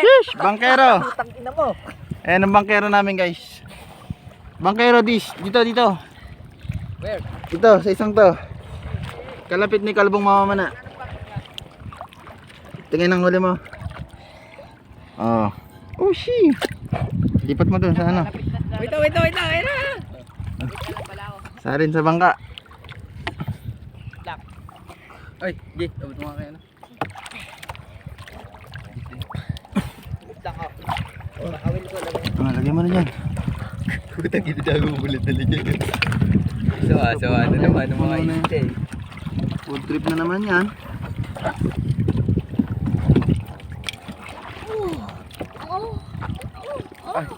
Shish, bangkero. Putang ina mo. Ayan ang bangkero namin guys. Bangkero dish. Dito. Where? Dito, sa isang to. Kalapit ni Kalbong mamamana. Tingin ang huli mo. Oh. Oh, shi. Lipat mo dun sa ano. Wait lang. Ayun na. Sarin sa bangka. Ay, di. Abot mo nga kayo na. Nakawin ko lang. Lagyan mo na dyan. Putang ina dago bulit na linya. Sawa na naman ang mga ite. Food trip na naman yan.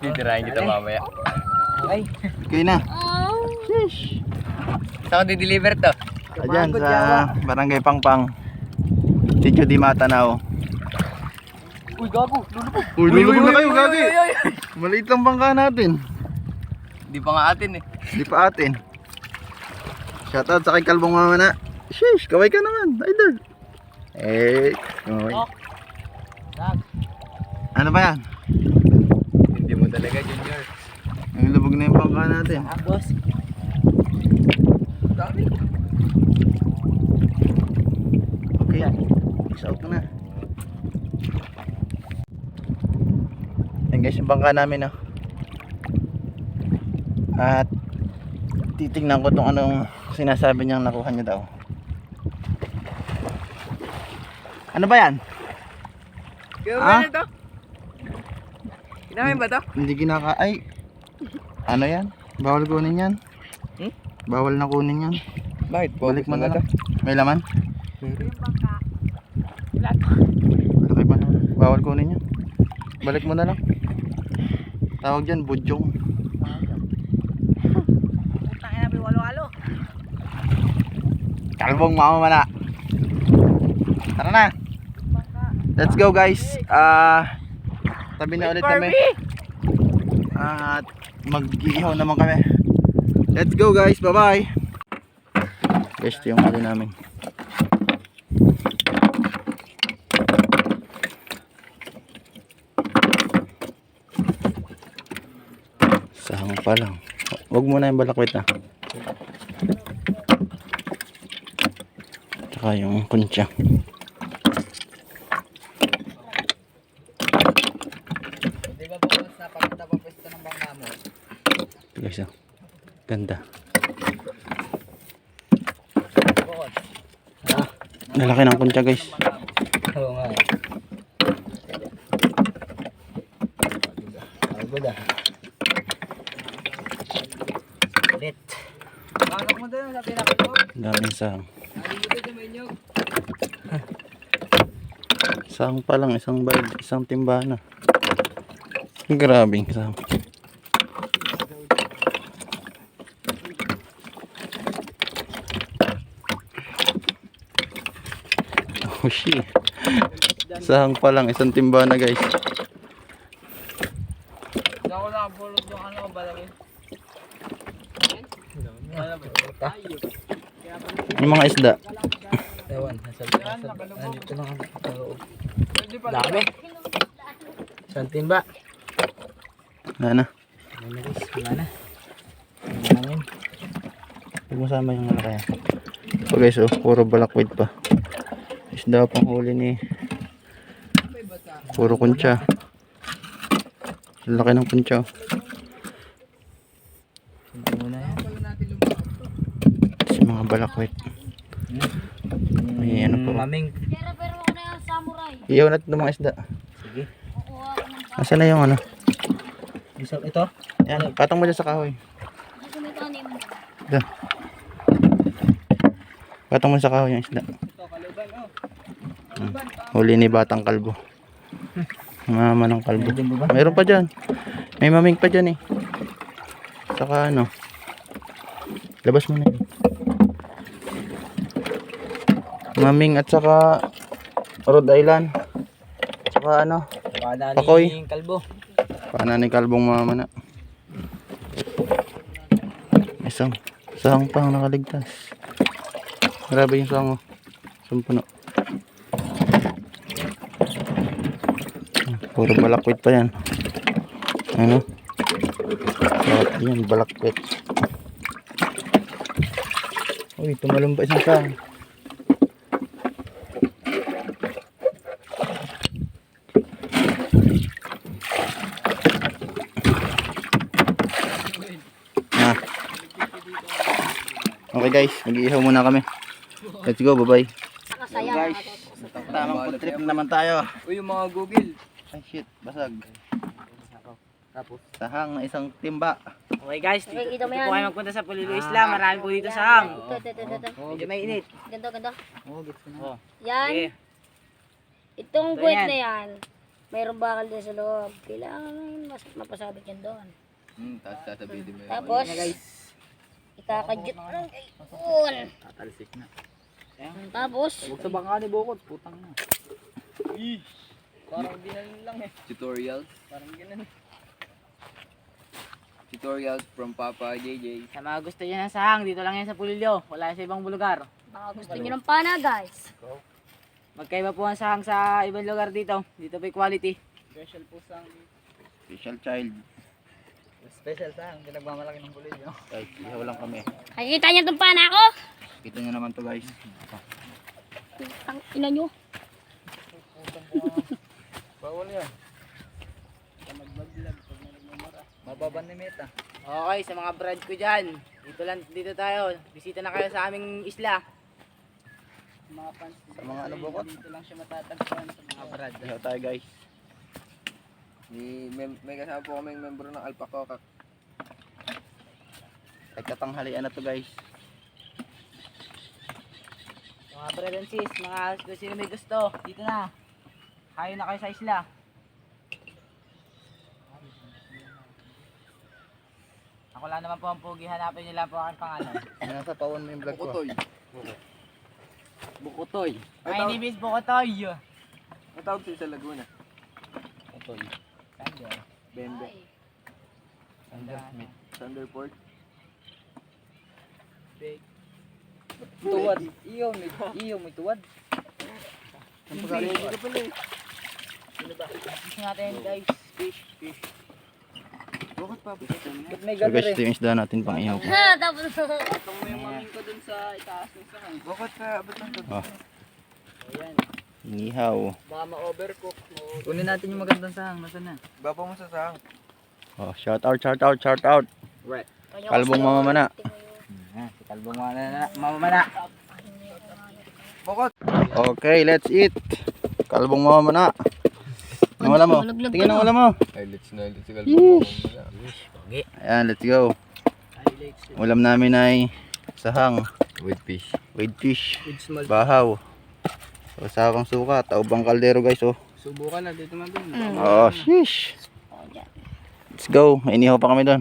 Titirahin kita mamaya. Ay. Okay na. Shish. Saan ko di-deliver to? Ayan sa Barangay Pangpang. Sitio Di Matanao. Uy, gago. Lulubog. Uy, lulubog na kayo, gagi. Maliit lang bangka natin. Di pa nga atin eh. Di pa atin. Shoutout sa kay Kalbong mamamana. Shish, kaway ka naman. Idol. Kaway. Ano ba yan? Hindi mo talaga, Junior. Lulubog na yung bangka natin. Boss. Dami. Okay, peace out na. Yan guys, yung bangka namin, no? At titignan ko tong anong sinasabi niyang nakuha niya daw. Ano ba yan? Kinamin to? Kinamin ba to? Hindi ay, ano yan? Bawal kunin yan. Bawal na kunin yan. Bakit? Balik mo na lang. May laman? Lahat. Malaki ba? Bawal kunin yan. Balik mo na lang. Tawag dyan, budyong. Putang ina, walo-walo. Kalbong mamamana. Tara na. Let's go guys. Tabi na ulit kami. At mag-iihaw naman kami. Let's go guys. Bye bye. Guys, ito yung huli namin. Sahang pa lang. Huwag muna yung balakwit na. Tsaka yung kunsya. Di ba po sa pagkatapapwesto ng bangka mo? Ito guys, oh. Ganda. Lalaki ng kunsya guys. Oo nga. Agad ah. Ulit. Bakit mo doon sa pinakito? Daming sahang. Nalilito sa menyog. Sahang pa lang, isang bag, isang timbahan na. Grabing sahang. Oh shit. Sahang pa lang, isang timbahan na guys. Ako na pulot yung ano balawin. Yung mga isda. Ewan, nandito lang ako sa loob. Dami. Isang timba. Wala na. Wala na. Huwag mo sama yung malaki. So guys, oh, puro balakwid pa. Isda pang huli ni. Puro kunsya. Laki ng kunsya. Kasi mga balakwid. May ano po. Maming. Pero ako na yung samurai. Iyaw natin ng mga isda. Sige. Kukuha ako ng Nasaan na yung ano? Ito? Yan, patong mo dyan sa kahoy. Kasi may tanim. Ito. Patong mo sa kahoy yung isda. Huli ni Batang Kalbo. Mama ng kalbo. Mayroon pa dyan. May maming pa dyan eh. Saka ano. Labas mo na yun. Maming at saka Rhode Island. Saka ano. Pakoy. Kalbo. Paana ni Kalbong mamamana. Isang sahang pang nakaligtas. Grabe yung sahang. Sumpuno. Puro balakwit pa yan. Ano? Sarap yan, balakwit. Uy, tumalong pa isang sang. Ah. Okay guys, mag-iihaw muna kami. Let's go, bye-bye. Nakasaya. Guys, tamang food trip na naman tayo. Uy, yung mga Google. Ay shit, basag. Tapos sahang na isang timba. Okay guys, dito, Okay, kita dito mo po yan. kayo magpunta sa Pulido Isla. Marami po dito sa hang. Ito. Medyo mainit. Ganto. Oh, gets ko na. Oh. Yan. Okay. Itong Ito guwit yan. na yan. Mayroong bakal din sa loob. Kailangan mas mapasabit yan doon. Tapos sasabihin mo yun. Tapos, ikakadyot lang kay Kun. Tatalsik na. Tapos, Huwag sa bangka ni Bukod, putang na. Parang ginanon lang eh. Tutorials. Parang ginanon. Tutorials from Papa JJ. Sa mga gusto nyo ng sahang, dito lang yan sa Pulido. Wala yan sa ibang lugar. baka gusto nyo ng pana guys. Magkaiba po ang sahang sa ibang lugar dito. Dito po yung quality. Special po sa Special child. special sahang. Pinagmamalaki ng Pulido. Guys, ihaw lang kami. Nakikita nyo itong pana ko? Kita nyo naman to guys. Ang ina nyo. Bawal yan. Mababan ni Meta. Okay, sa mga brad ko dyan. Dito tayo. Bisita na kayo sa aming isla. Mga fans. Sa mga ano Bukod? Dito lang siya matatagpuan sa mga brad. Ihaw tayo guys. May kasama po kaming membro ng Alpaca. Ay katanghalian na to guys. Mga brad and sis, mga kung sino may gusto, dito na. Kayo na kayo sa isla. Ako lang naman po ang pugi, hanapin niyo lang po ang pangalan. Nasa pawon mo yung vlog ko. Bukutoy. Bukutoy. My name is Bukutoy. Matawag siya sa Laguna. Bukutoy. Bembe. Smith. Thunderport. Tuwad. Iyo may tuwad. Ang pagkain ko. Fish natin guys. Fish. Bakit pa? Ba't may So guys, ito yung isda natin pang ihaw. Tapos, Itong mo yung maming ko dun sa itaas ng sahang. Bakit pa? Abot ng gabi. Oh, Ayan. inihaw. Baka ma-overcook. Kunin natin yung magandang sahang. Nasaan na? Baba mo sa sahang. Oh, shout out. Right. Kalbong mamamana. Si Kalbong mamamana. Bakit? Okay, let's eat. Kalbong mamamana. Ang wala mo. Malaglag Tingnan ka ang na. wala mo. Ay, let's na. Let's go. Ayan, let's go. Ulam namin ay sahang, With fish. with fish, With small. bahaw. So, sahang suka, taubang kaldero guys oh. Subukan na dito man din. Oh, sheesh. Let's go. May inihaw pa kami doon.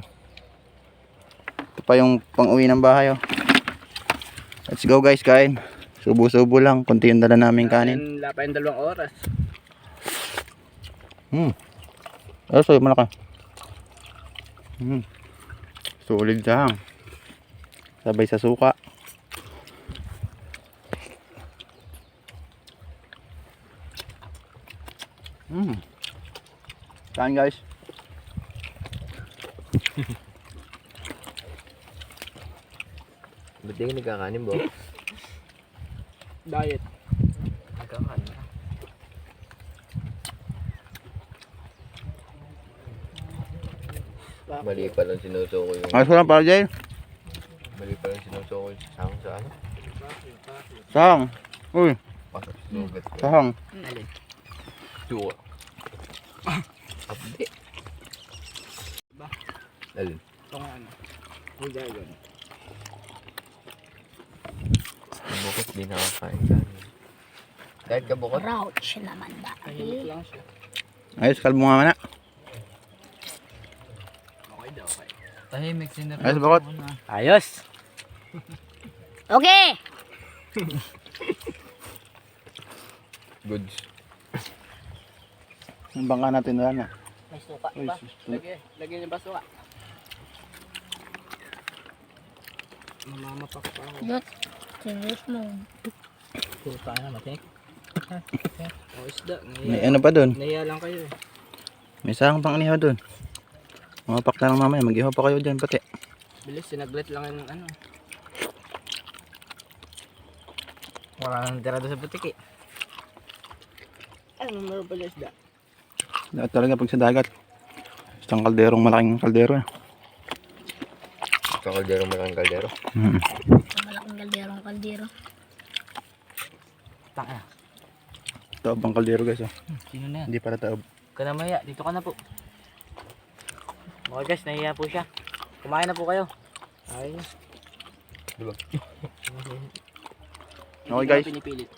Ito pa yung pang-uwi ng bahay oh. Let's go guys, kain. Subo-subo lang, kunti yung dala naming kanin. Wala pa yung 2 oras. So, malaki. Solid sahang. Sabay sa suka. Kain guys. Ba't di ka nagkakanin, Bo? Diet. Nagkakanin. Mali pa lang sinusuko yung... Ayos ko lang para Jay. Mali pa lang sinusuko yung sahang sa ano? Sahang. Uy, Pasok sa sugat ko. sahang. Suwa. Abdi. Alin? Ito nga ano. May gagan. Bukot din nakakain ka. Dahil ka bukot? Ouch naman ba? Tahimik lang siya. Ayos, kalbong mamamana. Okay daw, okay. Tahimik sinap. Ayos, bakot. Ayos! Okay! Goods. Yung bangka natin wala na. May suka Uy, ba? sus- Lagyan niyo ba suka? Mamamapak pa ako. Dot. Serious mo. Suka na, matik. O isda. May ano pa doon? Naiya lang kayo eh. May sarang pang inihaw dun. Mapak na lang mamaya. Mag-ihaw pa kayo dyan pati. Bilis, sinaglit lang yung ano. Wala nang tira doon sa butik eh. Ano meron pala isda? Dapat talaga pag sa dagat. Isang kalderong malaking kaldero. Sa kaldero, malaking kaldero. Malaking kaldero. Taka. Taob ang kaldero guys. Oh. Sino na yan? Hindi para taob. Ka na maya, dito ka na po. Okay guys, nahiya po siya. Kumain na po kayo. Ay. Diba? Okay guys. Pinipilit.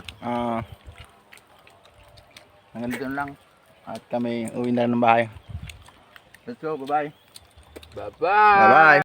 Hanggang dito lang. At kami uwi na ng bahay. Let's go. Bye-bye. Bye-bye! Bye-bye.